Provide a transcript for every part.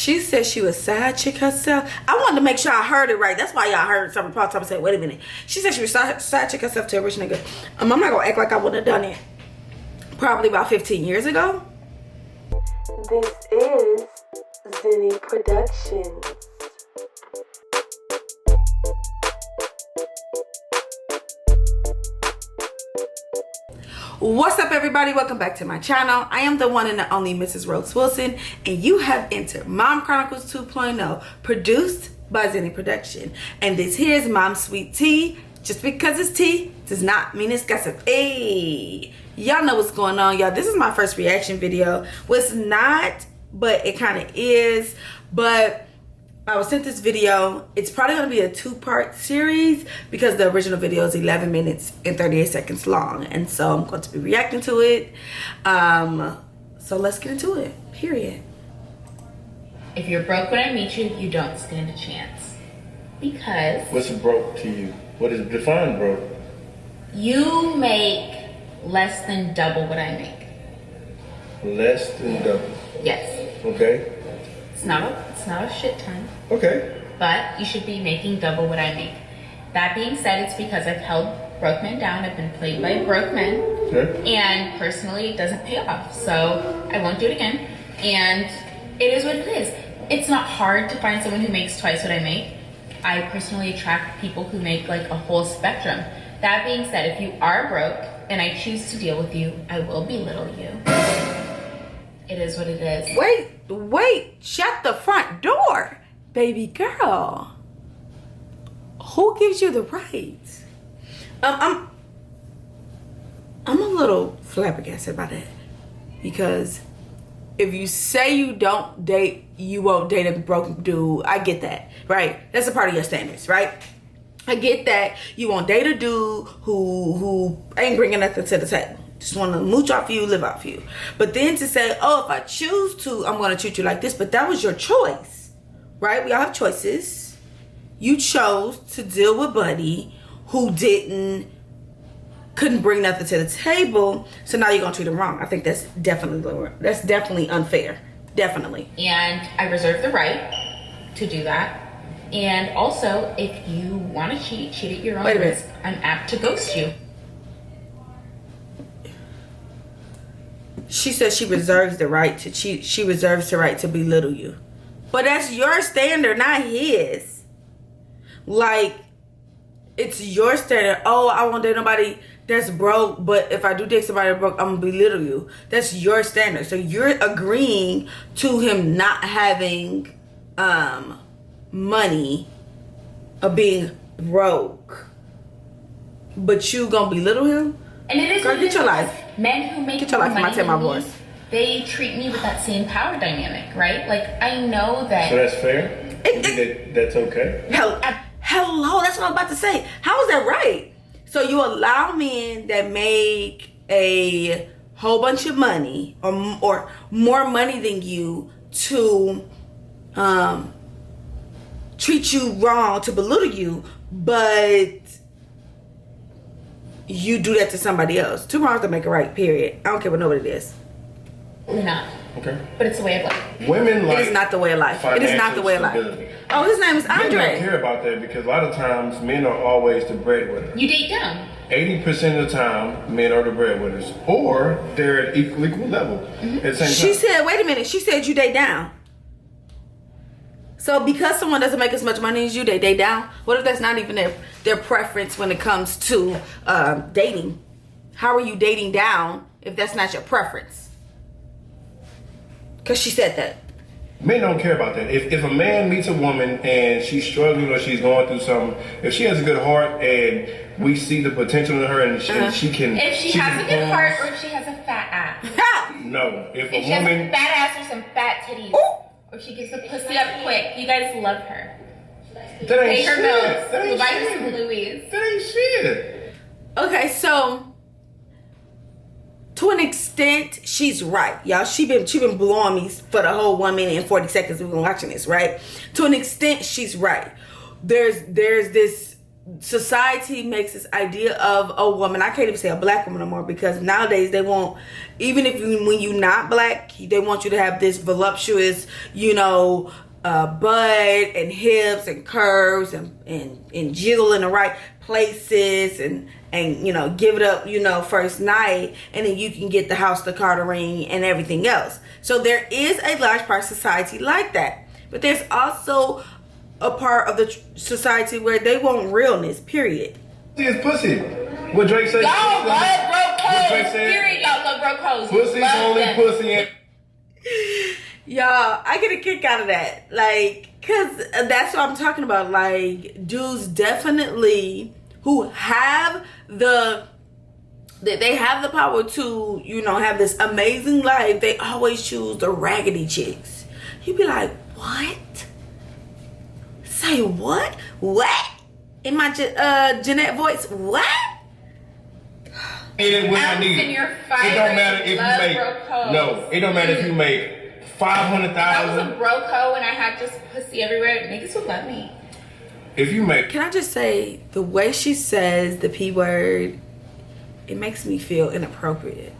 She said she was side chick herself. I wanted to make sure I heard it right. That's why y'all heard something pop up and say, wait a minute. She said she was side chick herself to a rich nigga. I'm not gonna act like I wouldn't have done it probably about 15 years ago. This is Zenny Productions. What's up, everybody? Welcome back to my channel. I am the one and the only Mrs. Rhodes-Wilson, and you have entered Mom Chronicles 2.0, produced by Zenny Production. And this here is Mom's Sweet Tea. Just because it's tea does not mean it's gossip. Hey, y'all know what's going on, y'all. This is my first reaction video. Well, it's not, but it kind of is. But I was sent this video. It's probably going to be a two-part series because the original video is 11 minutes and 38 seconds long. And so I'm going to be reacting to it. So let's get into it, period. If you're broke when I meet you, you don't stand a chance. Because... What's broke to you? What is define broke? You make less than double what I make. Less than double? Yes. Okay. It's not a shit ton. Okay. But you should be making double what I make. That being said, it's because I've held broke men down. I've been played by broke men. Okay. And personally, it doesn't pay off. So I won't do it again. And it is what it is. It's not hard to find someone who makes twice what I make. I personally attract people who make like a whole spectrum. That being said, if you are broke and I choose to deal with you, I will belittle you. It is what it is. Wait, shut the front door, baby girl. Who gives you the right? I'm a little flabbergasted by that, because if you say you don't date, you won't date a broke dude. I get that, right? That's a part of your standards, right? I get that you won't date a dude who ain't bringing nothing to the table. Just want to mooch off you, live off you. But then to say, oh, if I choose to, I'm going to treat you like this. But that was your choice, right? We all have choices. You chose to deal with Buddy who couldn't bring nothing to the table. So now you're going to treat him wrong. I think that's definitely unfair. Definitely. And I reserve the right to do that. And also, if you want to cheat at your own risk. I'm apt to ghost you. She says she reserves the right to cheat. She reserves the right to belittle you. But that's your standard, not his. Like, it's your standard. Oh, I won't date nobody that's broke, but if I do date somebody that's broke, I'm going to belittle you. That's your standard. So you're agreeing to him not having money or being broke. But you going to belittle him? And it is. Girl, get your life. Men who make get your more life. money Tell my than me, voice. they treat me with that same power dynamic, right? Like, I know that. So that's fair? That's okay? Hello, that's what I'm about to say. How is that right? So you allow men that make a whole bunch of money or more money than you to treat you wrong, to belittle you, but you do that to somebody else. Two wrongs to make a right, period. I don't care what nobody is. Not. Okay. But it's the way of life. Women like... It is not the way of life. It is not the way of life. Oh, his name is Andre. Men don't care about that because a lot of times men are always the breadwinner. You date down. 80% of the time, men are the breadwinners. Or they're at equal level at the same time. She said, wait a minute. She said you date down. So because someone doesn't make as much money as you, they date down? What if that's not even their preference when it comes to dating? How are you dating down if that's not your preference? Because she said that. Men don't care about that. If a man meets a woman and she's struggling or she's going through something, if she has a good heart and we see the potential in her and she can... If she has a good heart or if she has a fat ass. No. If she has a fat ass or some fat titties. Ooh. Or she gets the pussy up quick. You guys love her. That ain't Pay her shit. bills. That ain't Buy her shit. some Louis. That ain't shit. Okay, so to an extent, she's right, y'all. She been blowing me for the whole 1 minute and 40 seconds we've been watching this, right? To an extent, she's right. There's this society makes this idea of a woman. I can't even say a black woman no more, because nowadays they want, even if when you're not black, they want you to have this voluptuous, butt and hips and curves and jiggle in the right places and give it up, first night, and then you can get the house, the car, the ring, and everything else. So there is a large part of society like that, but there's also a part of the society where they want realness, period. It's pussy. What Drake said. Y'all love broke hoes. Drake said. Period. Y'all love broke hoes. Pussy's only them. pussy. And Y'all, I get a kick out of that. Cause that's what I'm talking about. Dudes definitely who have they have the power to, have this amazing life. They always choose the raggedy chicks. You be like, what? Say what? What? In my Jeanette voice, what? it when I need it. It don't matter if you make it don't matter if you make $500,000. I was a broke hoe and I had just pussy everywhere. Niggas would love me. If you make, can I just say, the way she says the P word, it makes me feel inappropriate.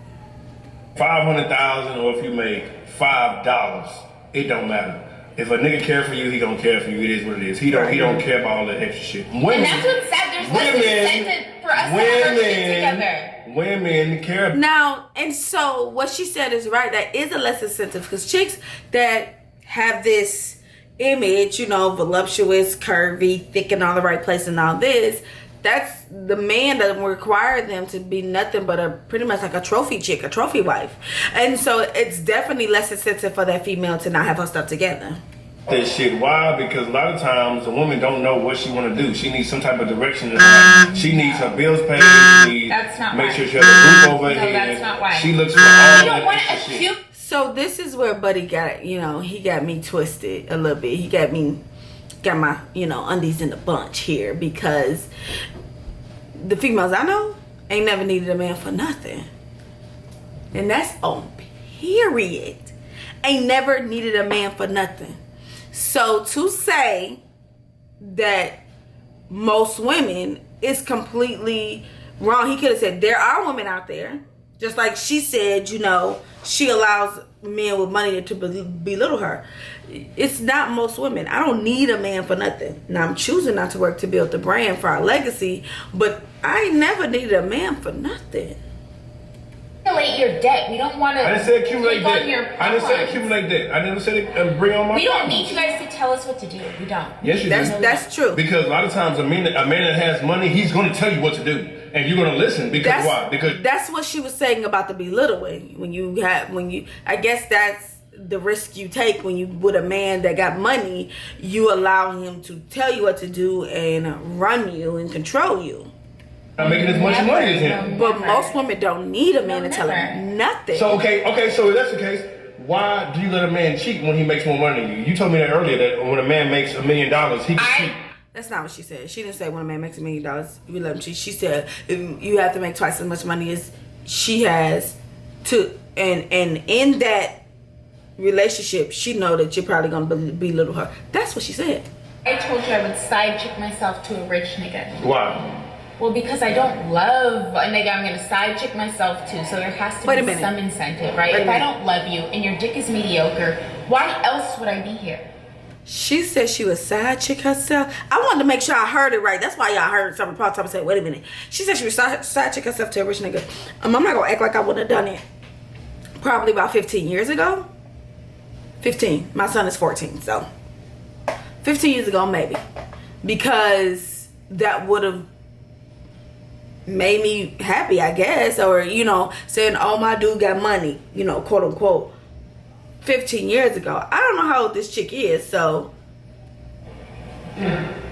500,000, or if you make $5, it don't matter. If a nigga care for you, he gonna care for you. It is what it is. He don't care about all that extra shit. Women, and that's what's sad. There's less incentive for us to have our shit together. Women care. Now, and so what she said is right. That is a less incentive, because chicks that have this image, voluptuous, curvy, thick in all the right place and all this, that's the man that require them to be nothing but pretty much like a trophy chick, a trophy wife. And so it's definitely less incentive for that female to not have her stuff together. That shit. Why? Because a lot of times a woman don't know what she want to do. She needs some type of direction in her life. She needs her bills paid. She needs that's not make why. sure she has a roof over her No, head. that's not why. She looks for all You don't want that a extra cute. shit. So this is where Buddy got, he got me twisted a little bit. He got my, undies in a bunch here, because the females I know ain't never needed a man for nothing. And that's on period. Ain't never needed a man for nothing. So to say that most women is completely wrong. He could have said there are women out there, just like she said, she allows men with money to belittle her. It's not most women. I don't need a man for nothing. Now, I'm choosing not to work to build the brand for our legacy, but I ain't never needed a man for nothing. Accumulate your debt. We don't want to. I didn't say accumulate debt. I didn't say accumulate debt. I never said bring on my. We don't need you guys to tell us what to do. We don't. Yes, you do. That's true. Because a lot of times a man that has money, he's going to tell you what to do, and you're going to listen. Because why? Because that's what she was saying about the belittling. I guess that's the risk you take when you with a man that got money. You allow him to tell you what to do and run you and control you. not making as much money as him. But most women don't need a man to tell them nothing. So okay, so if that's the case, why do you let a man cheat when he makes more money than you? You told me that earlier, that when a man makes $1 million, he can cheat. That's not what she said. She didn't say when a man makes $1 million, you let him cheat. She said you have to make twice as much money as she has to, and in that relationship, she know that you're probably gonna belittle her. That's what she said. I told you I would side chick myself to a rich nigga. Why? Well, because I don't love a nigga I'm gonna side chick myself to, so there has to be some incentive, right? If I don't love you and your dick is mediocre, why else would I be here? She said she would side chick herself. I wanted to make sure I heard it right. That's why y'all heard some part time say, wait a minute. She said she would side chick herself to a rich nigga. I'm not gonna act like I wouldn't have done it. Probably about 15 years ago. 15. My son is 14, so 15 years ago, maybe. Because that would have made me happy, I guess. Or, saying, oh, my dude got money, quote unquote. 15 years ago. I don't know how old this chick is, so.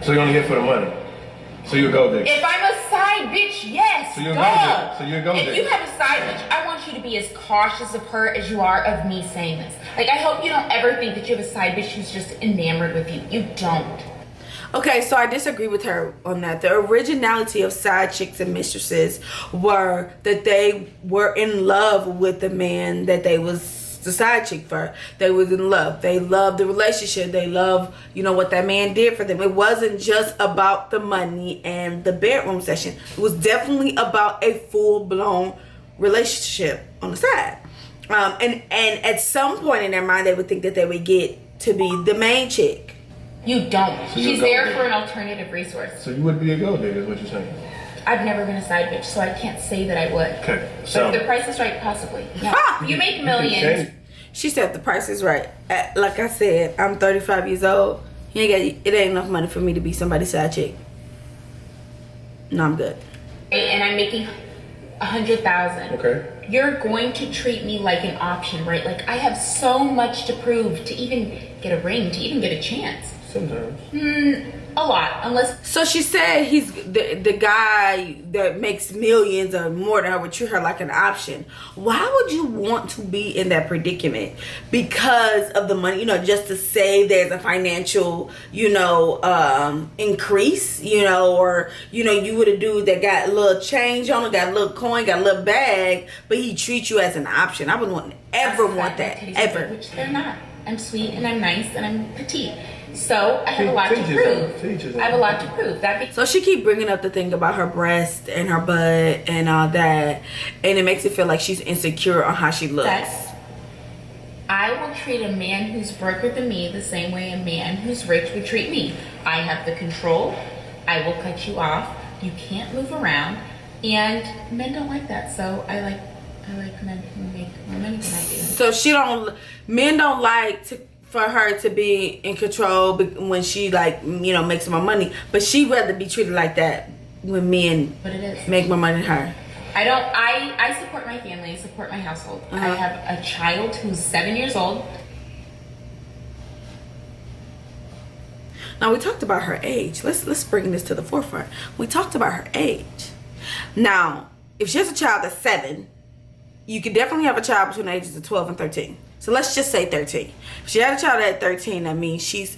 So you're only here for the money. So you'll go there. If I'm a side bitch, yes. So you'll go there. So you'll go there. If you have a side bitch, I want you to be as cautious of her as you are of me saying this. Like, I hope you don't ever think that you have a side bitch who's just enamored with you. You don't. Okay, so I disagree with her on that. The originality of side chicks and mistresses were that they were in love with the man that they was the side chick for her. They was in love. They loved the relationship. They loved, you know, what that man did for them. It wasn't just about the money and the bedroom session. It was definitely about a full-blown relationship on the side. And at some point in their mind, they would think that they would get to be the main chick. You don't. So She's there for an alternative resource. So you would be a gold digger, is what you're saying? I've never been a side bitch, so I can't say that I would. Okay. But if the price is right, possibly. Yeah. You make millions. She said the price is right. Like I said, I'm 35 years old. It ain't enough money for me to be somebody's side chick. No, I'm good. And I'm making 100,000. Okay. You're going to treat me like an option, right? Like I have so much to prove to even get a ring, to even get a chance. Sometimes. A lot, unless. So she said he's the guy that makes millions or more than her would treat her like an option. Why would you want to be in that predicament? Because of the money, you know, just to say there's a financial, you know, increase, you know, or, you know, you would a dude that got a little change on him, got a little coin, got a little bag, but he treats you as an option. I wouldn't ever want that, ever. Which they're not. I'm sweet and I'm nice and I'm petite. So I have a lot to prove. I have a lot to prove. So she keep bringing up the thing about her breast and her butt and all that, and it makes it feel like she's insecure on how she looks. I will treat a man who's broker than me the same way a man who's rich would treat me. I have the control. I will cut you off. You can't move around, and men don't like that. So I like men who make more money than I do. So men don't like for her to be in control when she, like, you know, makes more money, but she'd rather be treated like that when men make more money than her. I support my family. I support my household. I have a child who's 7 years old. Now we talked about her age. Let's bring this to the forefront. We talked about her age. Now, if she has a child that's 7, you could definitely have a child between the ages of 12 and 13. So let's just say 13. If she had a child at 13, that means she's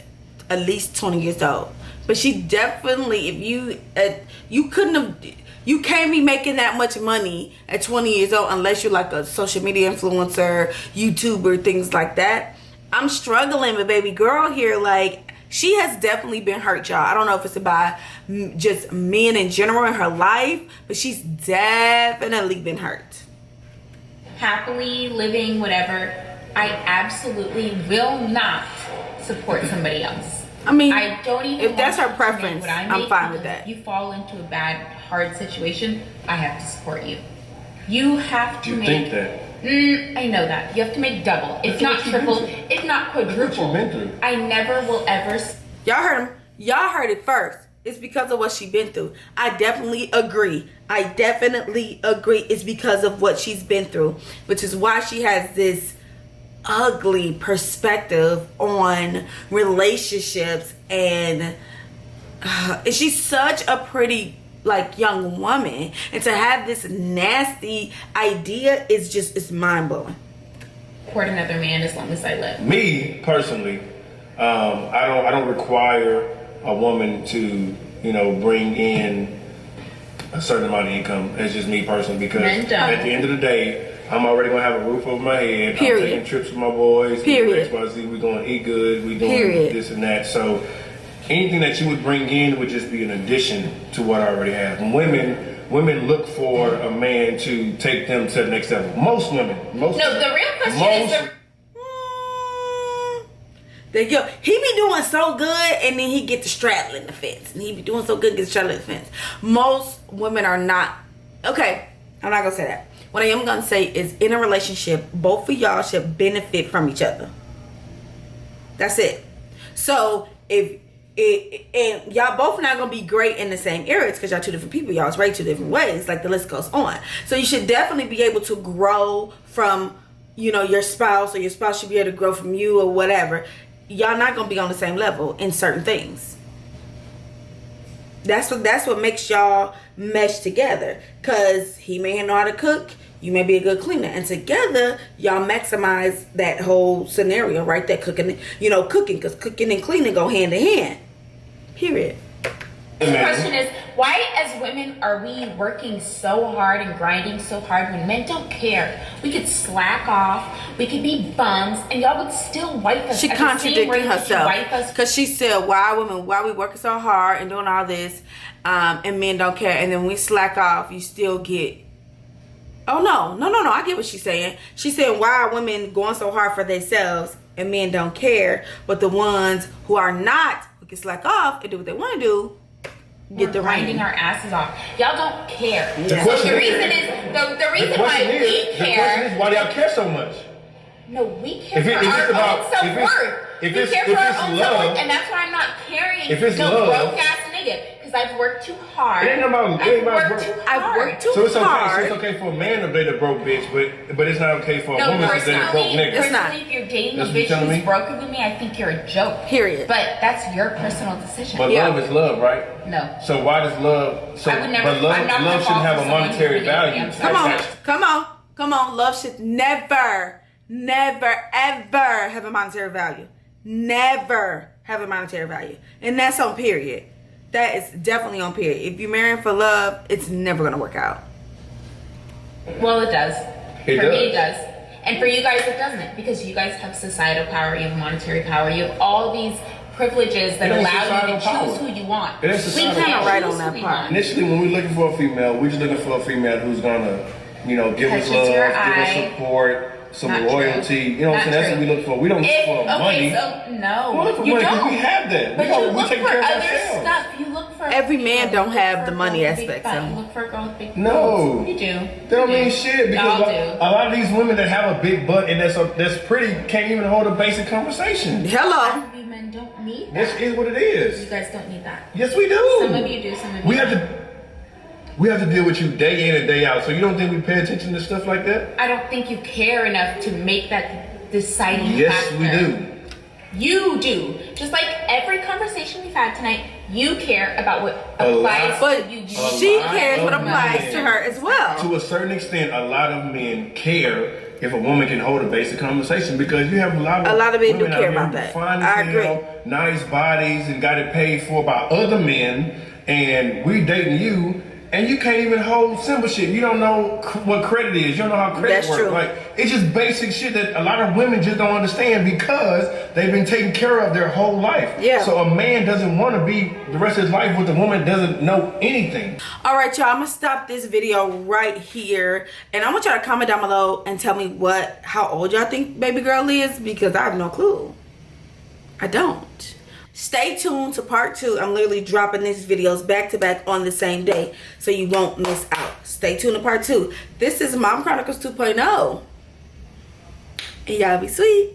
at least 20 years old. But she definitely, if you can't be making that much money at 20 years old unless you're like a social media influencer, YouTuber, things like that. I'm struggling with baby girl here. Like, she has definitely been hurt, y'all. I don't know if it's about just men in general in her life, but she's definitely been hurt. Happily living, whatever. I absolutely will not support somebody else. I mean, I don't even. If that's her preference, I'm fine with that. If you fall into a bad, hard situation, I have to support you. You have to make. You think that? I know that. You have to make double, if not triple, if not quadruple. I never will ever. Y'all heard him. Y'all heard it first. It's because of what she's been through. I definitely agree. It's because of what she's been through, which is why she has this ugly perspective on relationships, and she's such a pretty, like, young woman, and to have this nasty idea is just, it's mind-blowing. Support another man as long as I live. Me personally, I don't require a woman to, you know, bring in a certain amount of income. It's just me personally, because at the end of the day, I'm already gonna have a roof over my head. Period. I'm taking trips with my boys. Period. XYZ, we're gonna eat good. We're doing this and that. So anything that you would bring in would just be an addition to what I already have. And women look for a man to take them to the next level. Most women. The real question is. He be doing so good, and then he get the straddling the fence, and he be doing so good, get the straddling the fence. Most women are not. Okay, I'm not gonna say that. What I am gonna say is, in a relationship, both of y'all should benefit from each other. That's it. So and y'all both not gonna be great in the same areas because y'all two different people. Y'all's raised two different ways. Like, the list goes on. So you should definitely be able to grow from, you know, your spouse, or your spouse should be able to grow from you, or whatever. Y'all not gonna be on the same level in certain things. That's what makes y'all mesh together. Cause he may know how to cook, you may be a good cleaner, and together y'all maximize that whole scenario right there. Cooking, because cooking and cleaning go hand in hand. Period. The question is, why as women are we working so hard and grinding so hard when men don't care? We could slack off, we could be bums, and y'all would still wipe us. She contradicted herself because she said, why we working so hard and doing all this, and men don't care, and then we slack off, you still get. Oh no, I get what she's saying. She's saying, why are women going so hard for themselves and men don't care, but the ones who are not, who can slack off and do what they want to do, get the grinding our asses off. Y'all don't care. Yeah. So the reason why we care. The question is, why do y'all care so much? No, we care for our own self-worth. We care for our own self-worth, and that's why I'm not carrying no broke-ass nigga. Because I've worked too hard. It ain't about I've worked too so it's okay, hard. So it's okay for a man to date a broke bitch, but it's not okay for a woman to date a broke nigga. Personally, if you're dating a bitch who's broker than me, I think you're a joke. Period. But that's your personal decision. But love is love, right? No. So why does love? So, I would never, but love shouldn't have a monetary value. Come on. Love should never, ever have a monetary value. Never have a monetary value, and that's on period. That is definitely on period. If you're marrying for love, it's never gonna work out. Well, it does. For me, it does. And for you guys, it doesn't. Because you guys have societal power, you have monetary power, you have all these privileges that allow you to choose who you want. It is we kind of right on that part. Initially, when we're looking for a female, we're just looking for a female who's gonna, give us love, give us support, some loyalty. You know what I'm saying? That's what we look for. We don't look for money. So, no. We look for money because we have that. But you look take for care of other ourselves. stuff. You look for every man don't have the money aspect. You look for a girl with big no, boobs. You do. They don't mean shit because a lot of these women that have a big butt and that's pretty can't even hold a basic conversation. Hello. You men don't need that. This is what it is. You guys don't need that. Yes, we do. Some of you do. Some of you don't. We have to deal with you day in and day out. So you don't think we pay attention to stuff like that? I don't think you care enough to make that deciding Yes, factor. we do. You do. Just like every conversation we've had tonight, you care about what applies to you. She cares what applies to her as well. To a certain extent, a lot of men care if a woman can hold a basic conversation because you have a lot of men do care about that. I agree. Nice bodies and got it paid for by other men, and we dating you. And you can't even hold simple shit. You don't know what credit is. You don't know how credit works. True. Like, it's just basic shit that a lot of women just don't understand because they've been taken care of their whole life. Yeah. So a man doesn't want to be the rest of his life with a woman that doesn't know anything. All right, y'all. I'm gonna stop this video right here, and I want y'all to comment down below and tell me how old y'all think baby girl is because I have no clue. I don't. Stay tuned to part 2. I'm literally dropping these videos back to back on the same day, so you won't miss out. Stay tuned to part 2. This is Mom Chronicles 2.0. And y'all be sweet.